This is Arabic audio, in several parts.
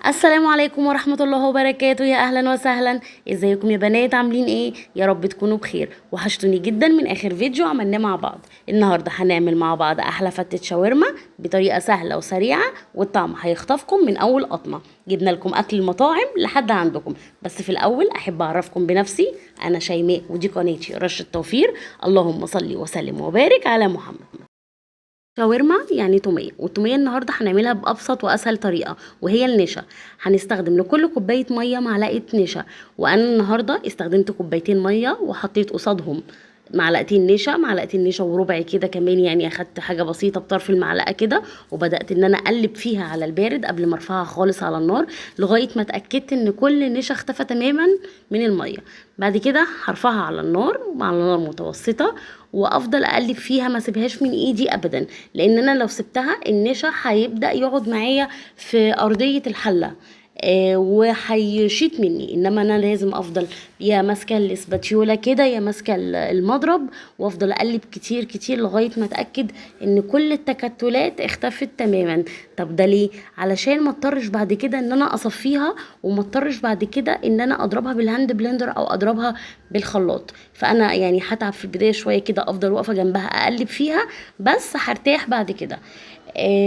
السلام عليكم ورحمة الله وبركاته، يا أهلا وسهلا. ازيكم يا بنات؟ عاملين ايه؟ يا رب تكونوا بخير. وحشتوني جدا من آخر فيديو عملناه مع بعض. النهاردة هنعمل مع بعض أحلى فتة شاورما بطريقة سهلة وسريعة، والطعم هيخطفكم من أول قطمة. جبنا لكم أكل المطاعم لحد عندكم. بس في الأول أحب أعرفكم بنفسي. أنا شيماء ودي قناتي رشة توفير. اللهم صل وسلم وبارك على محمد. شاورما يعني توميه، والتوميه النهارده هنعملها بابسط واسهل طريقه، وهي النشا. هنستخدم لكل كوبايه ميه معلقه نشا. وانا النهارده استخدمت كوبايتين ميه وحطيت قصادهم معلقتين نشا وربع كده كمان، يعني اخدت حاجه بسيطه بطرف المعلقه كده. وبدات ان انا اقلب فيها على البارد قبل ما ارفعها خالص على النار، لغايه ما اتاكدت ان كل النشا اختفى تماما من الميه. بعد كده هرفعها على النار على نار متوسطه، وافضل اقلب فيها ما اسيبهاش من ايدي ابدا، لان انا لو سبتها النشا هيبدا يقعد معايا في ارضيه الحله. وهيشيط مني، انما انا لازم افضل يا ماسكه الاسباتيولا كده يا ماسكه المضرب، وافضل اقلب كتير كتير لغايه ما اتاكد ان كل التكتلات اختفت تماما. طب ده ليه؟ علشان ما اضطرش بعد كده ان انا اصفيها، وما اضطرش بعد كده ان انا اضربها بالهاند بلندر او اضربها بالخلاط. فانا يعني هتعب في البدايه شويه كده، افضل واقفه جنبها اقلب فيها، بس هرتاح بعد كده.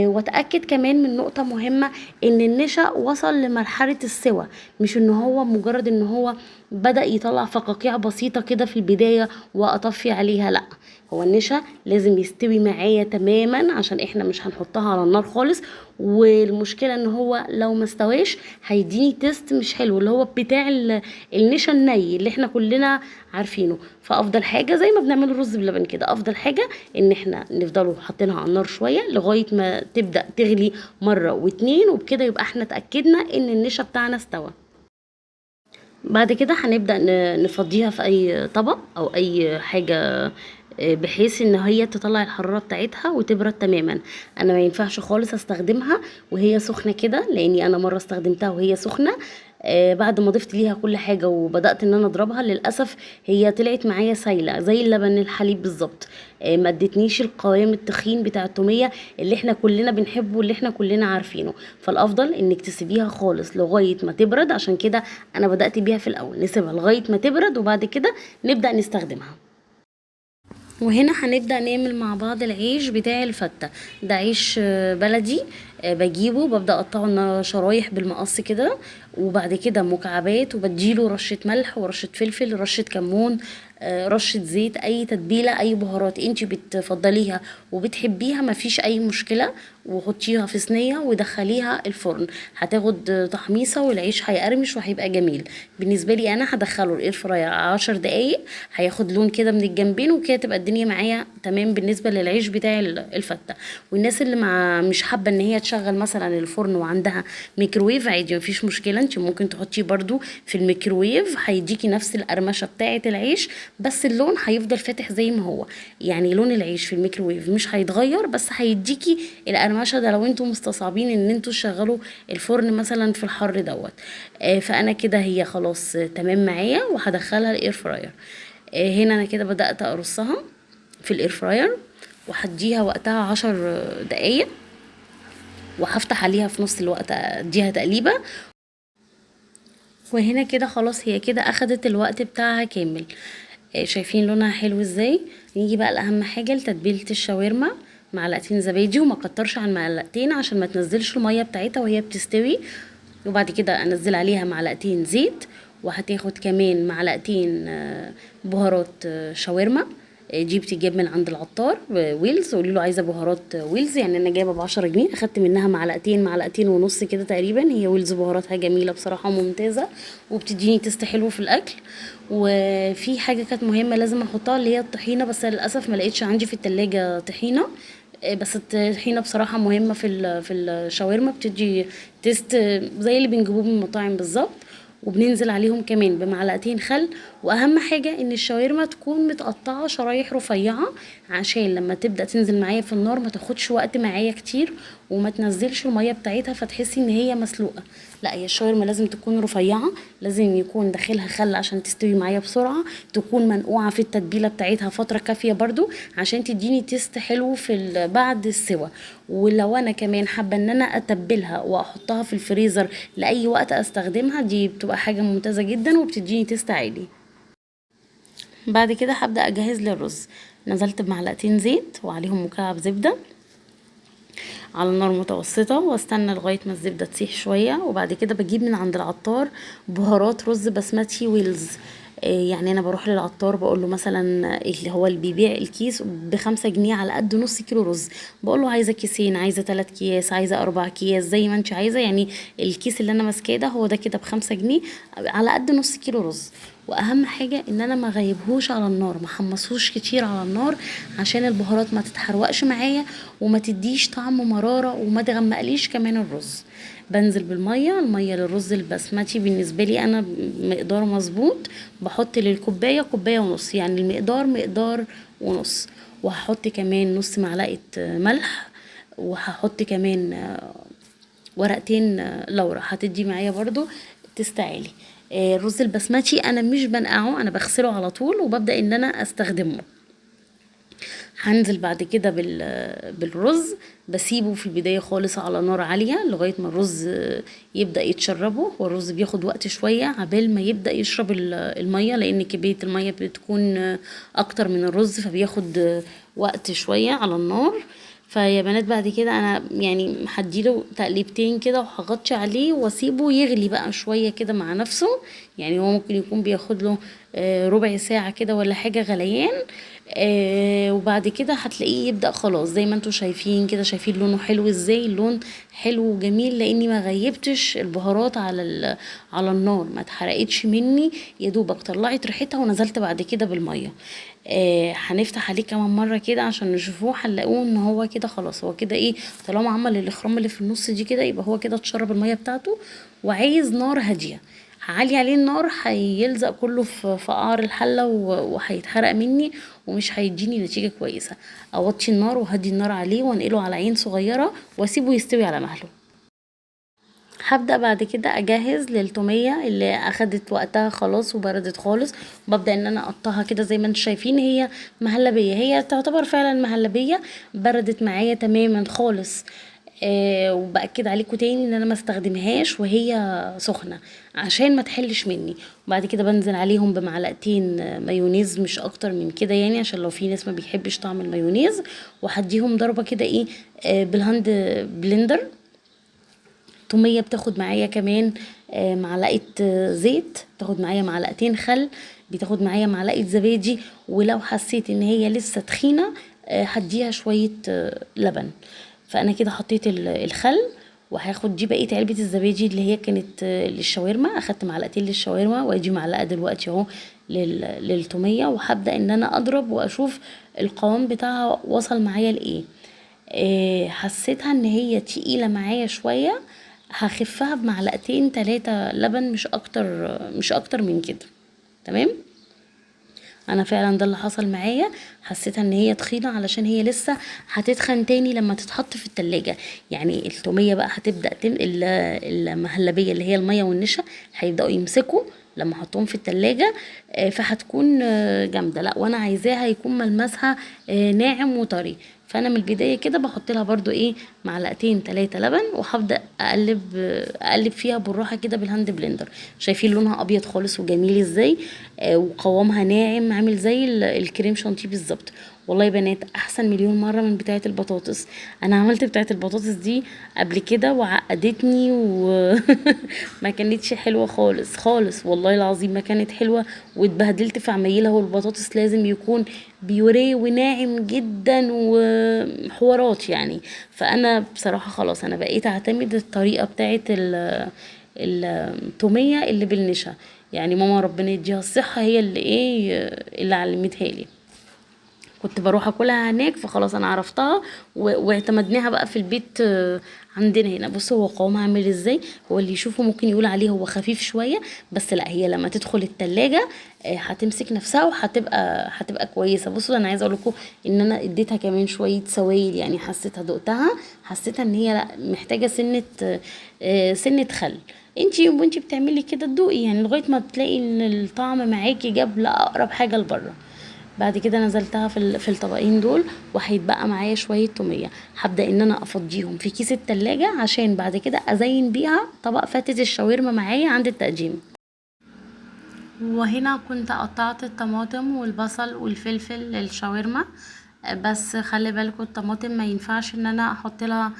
واتاكد كمان من نقطه مهمه، ان النشا وصل لمرحله السوى، مش ان هو مجرد ان هو بدا يطلع فقاقيع بسيطه كده في البدايه واطفي عليها، لا. هو النشا لازم يستوي معايا تماما، عشان احنا مش هنحطها على النار خالص. والمشكله ان هو لو ما استواش هيديني تيست مش حلو، اللي هو بتاع النشا الني اللي احنا كلنا عارفينه. فافضل حاجه زي ما بنعمل الرز بلبن كده، افضل حاجه ان احنا نفضلوا حاطينها على النار شويه لغايه ما تبدا تغلي مره واتنين، وبكده يبقى احنا اتاكدنا ان النشا بتاعنا استوى. بعد كده هنبدأ نفضيها في أي طبق أو أي حاجة، بحيث ان هي تطلع الحرارة بتاعتها وتبرد تماما. انا ما ينفعش خالص استخدمها وهي سخنة كده، لاني انا مرة استخدمتها وهي سخنة. بعد ما ضفت ليها كل حاجة وبدأت ان انا اضربها، للأسف هي طلعت معايا سايلة زي اللبن الحليب بالظبط. ما ادتنيش القوام التخين بتاع التومية اللي احنا كلنا بنحبه واللي احنا كلنا عارفينه. فالافضل انك تسيبيها خالص لغاية ما تبرد، عشان كده انا بدأت بيها في الاول نسيبها لغاية ما تبرد، وبعد كده نبدأ نستخدمها. وهنا هنبدأ نعمل مع بعض العيش بتاع الفتة. ده عيش بلدي. بجيبه ببدأ اقطعه شرايح بالمقص كده، وبعد كده مكعبات، وبديله رشة ملح ورشة فلفل رشة كمون، رشة زيت، اي تتبيلة اي بهارات انتي بتفضليها وبتحبيها مفيش اي مشكلة. وحطيها في صينية ودخليها الفرن، هتاخد تحميصة والعيش هيقرمش وهيبقى جميل. بالنسبة لي انا هدخله الاير فراير 10 دقايق، هياخد لون كده من الجنبين، وكده تبقى الدنيا معايا تمام بالنسبة للعيش بتاع الفتة. والناس اللي مش حابة ان هي تشغل مثلا الفرن وعندها ميكروويف، عادي مفيش مشكلة، انت ممكن تحطيه برضو في الميكروويف، هيديكي نفس القرمشة بتاعة العيش، بس اللون هيفضل فاتح زي ما هو. يعني لون العيش في الميكروويف مش هيتغير، بس هيديكي القرمشة ده لو انتوا مستصعبين ان انتوا تشغلوا الفرن مثلا في الحر دوت. فانا كده هي خلاص تمام معايا، وهدخلها الاير فراير. هنا انا كده بدأت ارصها في الاير فراير، وهديها وقتها 10 دقايق، وهفتح عليها في نص الوقت اديها تقليبة. وهنا كده خلاص هي كده اخدت الوقت بتاعها كامل. شايفين لونها حلو ازاي؟ نيجي بقى لاهم حاجة، لتتبيلة الشاورما. معلقتين زبادي، وما كترش عن معلقتين عشان ما تنزلش المية بتاعتها وهي بتستوي. وبعد كده انزل عليها معلقتين زيت، وهتاخد كمان معلقتين بهارات شاورما. دي بتجيب من عند العطار ويلز، قولي له عايزه بهارات ويلز. يعني انا جايبه ب10 جنيه، اخدت منها معلقتين ونص كده تقريبا. هي ويلز بهاراتها جميله بصراحه وممتازه، وبتديني تست حلو في الاكل. وفي حاجه كانت مهمه لازم احطها، اللي هي الطحينه، بس للاسف ما لقيتش عندي في التلاجة طحينه. بس الطحينه بصراحه مهمه في الشاورما، بتدي تيست زي اللي بنجيبوه من المطاعم بالظبط. وبننزل عليهم كمان بمعلقتين خل. واهم حاجه ان الشاورما تكون متقطعه شرايح رفيعه، عشان لما تبدا تنزل معايا في النار ما تاخدش وقت معايا كتير، وما تنزلش الميه بتاعتها فتحسي ان هي مسلوقه. لا، هي الشاورما لازم تكون رفيعه، لازم يكون داخلها خل عشان تستوي معايا بسرعه، تكون منقوعه في التتبيله بتاعتها فتره كافيه برضو عشان تديني تيست حلو في بعد السوا. ولو انا كمان حابه ان انا اتبلها واحطها في الفريزر لاي وقت استخدمها، دي بتبقى حاجه ممتازه جدا وبتديني تيست عالي. بعد كده هبدأ اجهز للرز. نزلت بمعلقتين زيت وعليهم مكعب زبدة على نار متوسطة، واستنى لغاية ما الزبدة تسيح شوية. وبعد كده بجيب من عند العطار بهارات رز بسمتي ويلز. يعني انا بروح للعطار بقول له مثلا اللي هو اللي بيبيع الكيس ب5 جنيه على قد نص كيلو رز، بقول له عايزه كيسين، عايزه 3 اكياس، عايزه 4 اكياس، زي ما انت عايزه. يعني الكيس اللي انا ماسكاه ده هو ده كده ب5 جنيه على قد نص كيلو رز. واهم حاجه ان انا ما غيبهوش على النار، ما حمصوش كتير على النار عشان البهارات ما تتحرقش معايا وما تديش طعم مراره وما تغمقليش كمان الرز. بنزل بالميه، الميه للرز البسمتي بالنسبه لي انا مقدار مظبوط، بحط للكوبايه كوبايه ونص، يعني المقدار مقدار ونص. وهحط كمان نص معلقه ملح، وهحط كمان ورقتين لورا، هتدي معايا برضو تستعالي. الرز البسمتي انا مش بنقعه، انا بغسله على طول وببدأ ان انا استخدمه. هنزل بعد كده بالرز، بسيبه في البداية خالص على نار عالية لغاية ما الرز يبدأ يتشربه. والرز بياخد وقت شوية عبال ما يبدأ يشرب المية، لان كمية المية بتكون اكتر من الرز، فبياخد وقت شوية على النار. فيا بنات بعد كده انا يعني هديله تقليبتين كده وهغطي عليه واسيبه يغلي بقى شوية كده مع نفسه. يعني هو ممكن يكون بياخد له ربع ساعة كده ولا حاجة غليان. وبعد كده هتلاقيه يبدأ خلاص زي ما انتوا شايفين كده، شايفين لونه حلو ازاي، اللون حلو وجميل لاني ما غيبتش البهارات على النار، ما اتحرقتش مني، يا دوبك طلعت ريحتها ونزلت بعد كده بالميه. هنفتح عليه كمان مره كده عشان نشوفوه، هنلاقوه ان هو كده خلاص، هو كده ايه، طالما عمل الاخرام اللي في النص دي كده يبقى هو كده اتشرب الميه بتاعته. وعايز نار هاديه، هعلي عليه النار هيلزق كله في قعر الحله وهيتحرق مني ومش هيديني نتيجه كويسه. اوطي النار وهدي النار عليه وانقله على عين صغيره واسيبه يستوي على مهله. هبدأ بعد كده اجهز للتومية اللي اخدت وقتها خلاص وبردت خالص. ببدأ ان انا اقطعها كده زي ما انتم شايفين، هي مهلبية، هي تعتبر فعلا مهلبية، بردت معايا تماما خالص. وبأكد عليكم تاني ان انا ما استخدمهاش وهي سخنة عشان ما تحلش مني. وبعد كده بنزل عليهم بمعلقتين مايونيز، مش اكتر من كده يعني، عشان لو في ناس ما بيحبش طعم المايونيز. وهديهم ضربة كده ايه بالهاند بلندر. تومية بتاخد معايا كمان معلقة زيت، بتاخد معايا معلقتين خل، بتاخد معايا معلقة زبادي. ولو حسيت ان هي لسه تخينة هديها شوية لبن. فانا كده حطيت الخل، وهاخد دي بقيه علبه الزبادي اللي هي كانت للشاورما، اخدت معلقتين للشاورما وادي معلقه دلوقتي اهو للتوميه. وهبدا ان انا اضرب واشوف القوام بتاعها وصل معايا لايه. حسيتها ان هي تقيله معايا شويه، هخفها بمعلقتين 3 لبن، مش اكتر من كده. تمام، انا فعلا ده اللي حصل معايا، حسيتها ان هي تخينه علشان هي لسه هتتخن تاني لما تتحط في التلاجة. يعني التوميه بقى هتبدا المهلبيه اللي هي الميه والنشا هيبداوا يمسكوا لما احطهم في التلاجة. فهتكون جامده. لا، وانا عايزاها يكون ملمسها ناعم وطري. فانا من البدايه كده بحط لها برضو ايه معلقتين 3 لبن، وهبدا اقلب فيها بالراحه كده بالهاند بلندر. شايفين لونها ابيض خالص وجميل ازاي، وقوامها ناعم عامل زي الكريم شانتيه بالظبط. والله يا بنات احسن مليون مره من بتاعه البطاطس. انا عملت بتاعه البطاطس دي قبل كده وعقدتني وما كانتش حلوه خالص خالص، والله العظيم ما كانت حلوه واتبهدلت في عمايلها. والبطاطس لازم يكون بيوريه وناعم جدا وحوارات يعني. فانا بصراحه خلاص انا بقيت اعتمد الطريقه بتاعه التوميه اللي بالنشا. يعني ماما ربنا يديها الصحه هي اللي ايه اللي علمتها لي. كنت بروح اكلها هناك، فخلاص انا عرفتها واعتمدناها بقى في البيت عندنا هنا. بصوا هو قوامها عامل ازاي، هو اللي يشوفه ممكن يقول عليه هو خفيف شويه، بس لا، هي لما تدخل التلاجة هتمسك نفسها هتبقى كويسه. بصوا انا عايزه اقول لكم ان انا اديتها كمان شويه سوائل، يعني حسيتها دقتها، حسيتها ان هي لا محتاجه سنه خل. وانتي بتعملي كده تدوقي يعني لغايه ما تلاقي ان الطعم معاكي جاب لاقرب حاجه لبره. بعد كده نزلتها في الطبقين دول، وهيتبقى معايا شويه توميه. هبدا ان انا افضيهم في كيس التلاجة عشان بعد كده ازين بيها طبق فاتة الشاورما معايا عند التقديم. وهنا كنت قطعت الطماطم والبصل والفلفل للشاورما. بس خلي بالكم الطماطم ما ينفعش ان انا احط لها،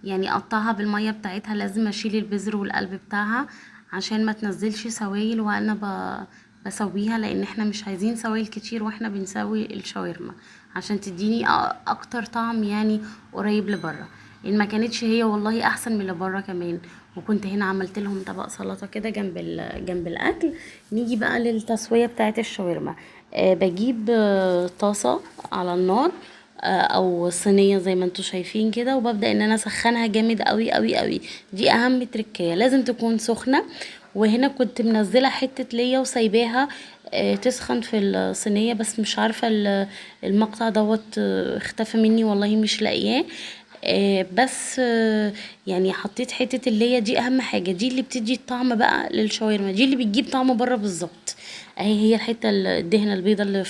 يعني اقطعها بالميه بتاعتها، لازم اشيل البذر والقلب بتاعها عشان ما تنزلش سوائل وانا بسويها، لان احنا مش عايزين سوائل كتير واحنا بنسوي الشاورما، عشان تديني اكتر طعم يعني قريب لبره. ان ما كانتش هي والله احسن من اللي بره كمان. وكنت هنا عملت لهم طبق سلطه كده جنب الاكل. نيجي بقى للتسويه بتاعه الشاورما. بجيب طاسه على النار، او صينيه زي ما انتوا شايفين كده، وببدا ان انا اسخنها جامد قوي قوي قوي. دي اهم تركية، لازم تكون سخنه. وهنا كنت منزله حته ليا وسايباها تسخن في الصينيه، بس مش عارفه المقطع دوت اختفى مني والله، مش لاقياه. بس يعني حطيت حته اللي هي دي اهم حاجه، دي اللي بتدي الطعم بقى للشاورما، دي اللي بتجيب طعم بره بالظبط. اهي هي الحته الدهنه البيضه اللي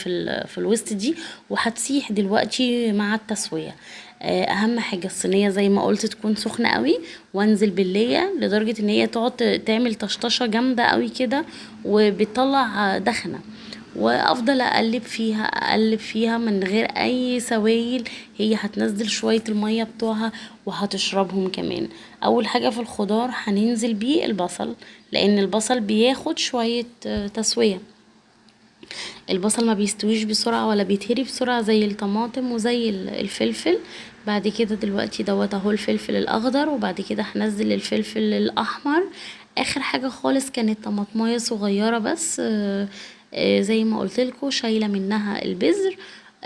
في الوسط دي، وهتسيح دلوقتي مع التسويه. اهم حاجه الصينيه زي ما قلت تكون سخنه قوي، وانزل بالليه لدرجه ان هي تقعد تعمل طشطشه جامده قوي كده، وبتطلع دخنه. وافضل اقلب فيها من غير اي سوائل، هي هتنزل شوية المية بتوعها وهتشربهم كمان. اول حاجة في الخضار هننزل بيه البصل، لان البصل بياخد شوية تسوية. البصل ما بيستويش بسرعة ولا بيتهري بسرعة زي الطماطم وزي الفلفل. بعد كده دلوقتي دوت اهو الفلفل الاخضر، وبعد كده هنزل الفلفل الاحمر. اخر حاجة خالص كانت طماطمايه صغيرة بس، زي ما قلتلكوا شايلة منها البذر،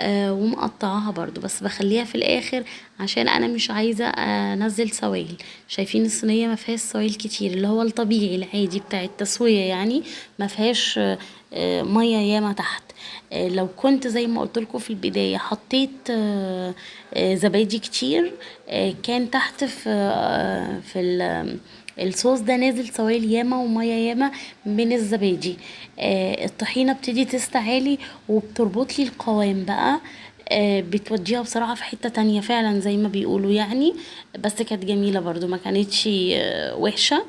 ومقطعاها برضو، بس بخليها في الاخر عشان انا مش عايزة انزل سوائل. شايفين الصينية ما فيهاش سوائل كتير، اللي هو الطبيعي العادي بتاع التسوية يعني، ما فيهاش ميه ياما تحت. لو كنت زي ما قلت لكم في البداية حطيت زبادي كتير، كان تحت في الصوص ده نازل سوائل ياما وميه ياما من الزبادي. الطحينة بتدي تست عالي، وبتربط لي القوام بقى. بتوديها بصراحة في حتة تانية فعلا زي ما بيقولوا يعني. بس كانت جميلة برضو، ما كانتش وحشة.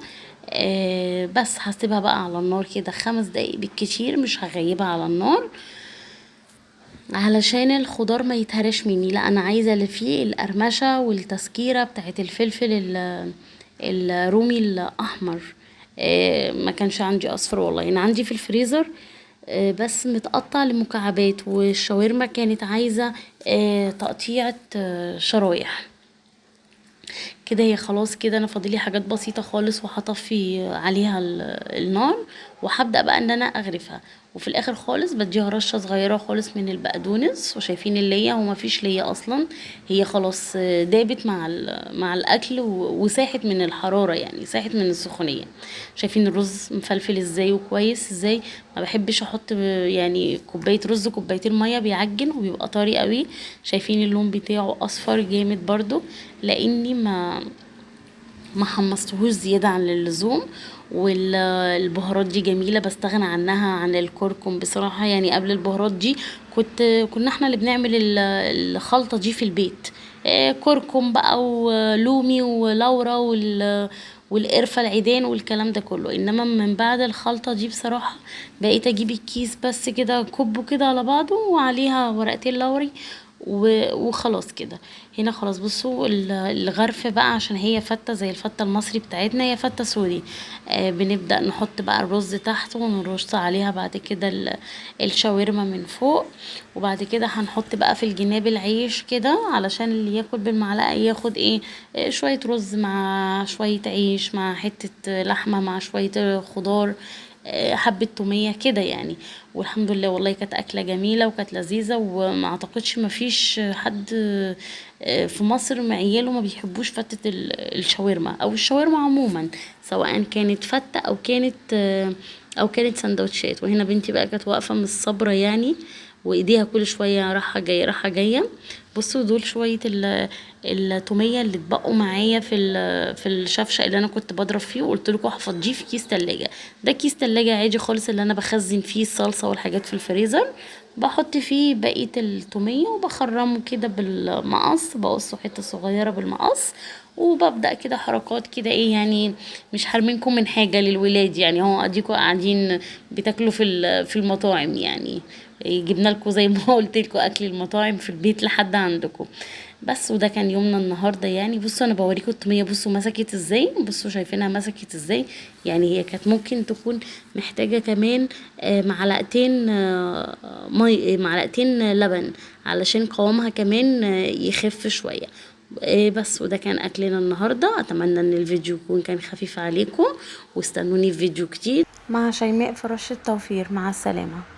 بس هسيبها بقى على النار كده 5 دقايق بالكتير، مش هغيبها على النار علشان الخضار ما يتهرش مني. لا، انا عايزه اللي فيه القرمشه والتسكيره بتاعت الفلفل الرومي الاحمر. ما كانش عندي اصفر والله، انا عندي في الفريزر بس متقطع لمكعبات، والشاورما كانت عايزه تقطيعه شرايح كده. هي خلاص كده، انا فاضلي حاجات بسيطة خالص وهطفي عليها النار، وهبدأ بقى ان انا اغرفها. وفي الاخر خالص بديها رشة صغيرة خالص من البقدونس. وشايفين اللية هو مفيش ليا اصلا، هي خلاص دابت مع الاكل وساحت من الحرارة، يعني ساحت من السخونية. شايفين الرز مفلفل ازاي وكويس ازاي. ما بحبش احط يعني كوباية رز كوبايتين مية، بيعجن وبيبقى طري قوي. شايفين اللون بتاعه اصفر جامد برضو، لاني ما حمصتهوش زيادة عن اللزوم. والبهارات دي جميلة، بستغنى عنها عن الكركم بصراحة. يعني قبل البهارات دي كنا احنا اللي بنعمل الخلطة دي في البيت. كركم بقى ولومي ولورا والقرفة العيدان والكلام ده كله. انما من بعد الخلطة دي بصراحة بقيت اجيب الكيس بس كده كبه كده على بعضه، وعليها ورقتين لوري وخلاص كده. هنا خلاص بصوا الغرف بقى، عشان هي فتة زي الفتة المصري بتاعتنا، هي فتة سوري. بنبدأ نحط بقى الرز تحت، ونرص عليها بعد كده الشاورما من فوق. وبعد كده هنحط بقى في الجناب العيش كده، علشان اللي ياكل بالمعلقة ياخد ايه، شوية رز مع شوية عيش مع حتة لحمة مع شوية خضار. حبة تومية كده يعني. والحمد لله والله كانت اكلة جميلة وكانت لذيذة، وما اعتقدش ما فيش حد في مصر مع عياله ما بيحبوش فتة الشاورما او الشاورما عموما، سواء كانت فتة او كانت سندوتشات. وهنا بنتي بقى كانت واقفة من الصبرة يعني، وايديها كل شوية راحة جاية راحة جاية. بصوا دول شوية التومية اللي اتبقوا معايا في الشفشق اللي انا كنت بضرب فيه، وقلت لكم هفضيه في كيس تلاجة. ده كيس تلاجة عادي خالص اللي انا بخزن فيه الصلصة والحاجات في الفريزر. بحط فيه بقية التومية وبخرمه كده بالمقص، بقصه حتة صغيرة بالمقص، وببدأ كده حركات كده ايه يعني. مش حارمينكم من حاجة للولاد يعني، هو اديكوا قاعدين بتاكلوا في المطاعم يعني. جبنا لكم زي ما قلت لكم اكل المطاعم في البيت لحد عندكم. بس وده كان يومنا النهارده يعني. بصوا انا بوريكم التوميه، بصوا مسكت ازاي، بصوا شايفينها مسكت ازاي. يعني هي كانت ممكن تكون محتاجه كمان معلقتين مي، معلقتين لبن، علشان قوامها كمان يخف شويه. بس وده كان اكلنا النهارده. اتمنى ان الفيديو يكون كان خفيف عليكم، واستنوني في فيديو جديد مع شيماء في رش التوفير. مع السلامه.